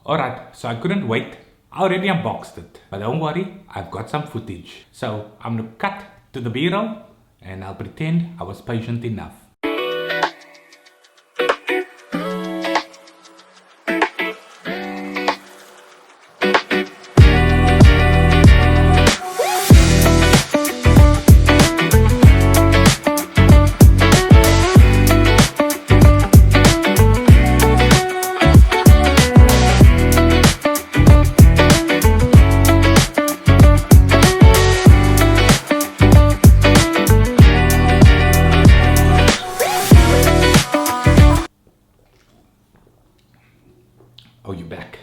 Alright, so I couldn't wait. I already unboxed it. But don't worry, I've got some footage. So I'm gonna cut to the B-roll and I'll pretend I was patient enough. Oh, you're back.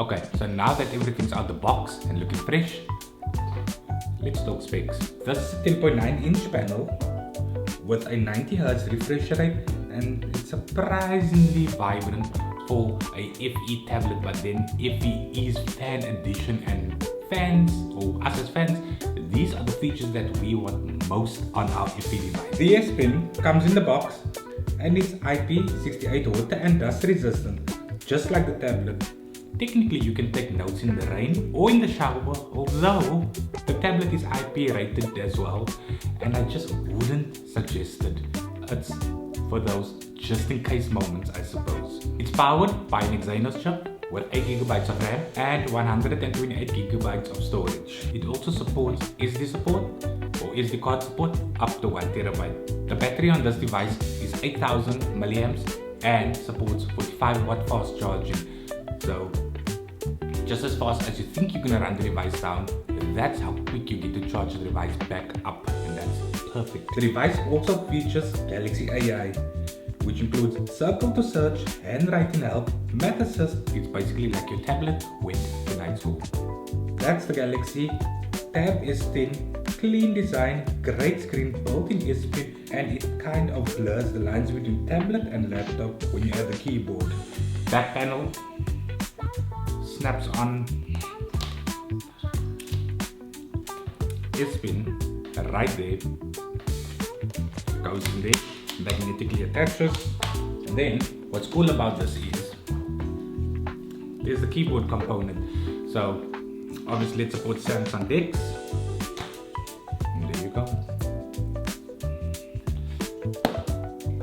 Okay, so now that everything's out the box and looking fresh, let's talk specs. This is a 10.9 inch panel with a 90 Hz refresh rate, and it's surprisingly vibrant for a FE tablet, but then FE is fan edition, and fans, or us as fans, these are the features that we want most on our FE device. The S10 comes in the box and it's IP68 water and dust resistant. Just like the tablet. Technically you can take notes in the rain or in the shower, although the tablet is IP rated as well, and I just wouldn't suggest it. It's for those just in case moments, I suppose. It's powered by an Exynos chip with 8GB of RAM and 128GB of storage. It also supports SD card support up to 1TB. The battery on this device is 8000 mAh and supports 45W fast charging. So just as fast as you think you're gonna run the device down, that's how quick you get to charge the device back up, and that's perfect. The device also features Galaxy AI, which includes Circle to Search, Handwriting Help, Math Assist. It's basically like your tablet went to night school. That's the Galaxy Tab S10. Clean design, great screen, built-in SP, and it kind of blurs the lines between tablet and laptop when you have the keyboard. Back panel snaps on S-Pen right there, goes in there, magnetically attaches, and then what's cool about this is there's the keyboard component. So obviously it supports Samsung DeX. There you go.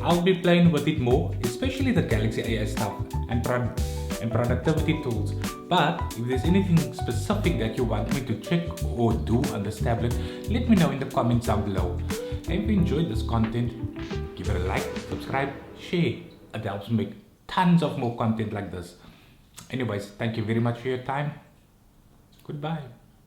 I'll be playing with it more, especially the Galaxy AI stuff and productivity tools. But if there's anything specific that you want me to check or do on this tablet, let me know in the comments down below. And if you enjoyed this content, give it a like, subscribe, share. It helps me make tons of more content like this. Anyways, thank you very much for your time. Goodbye.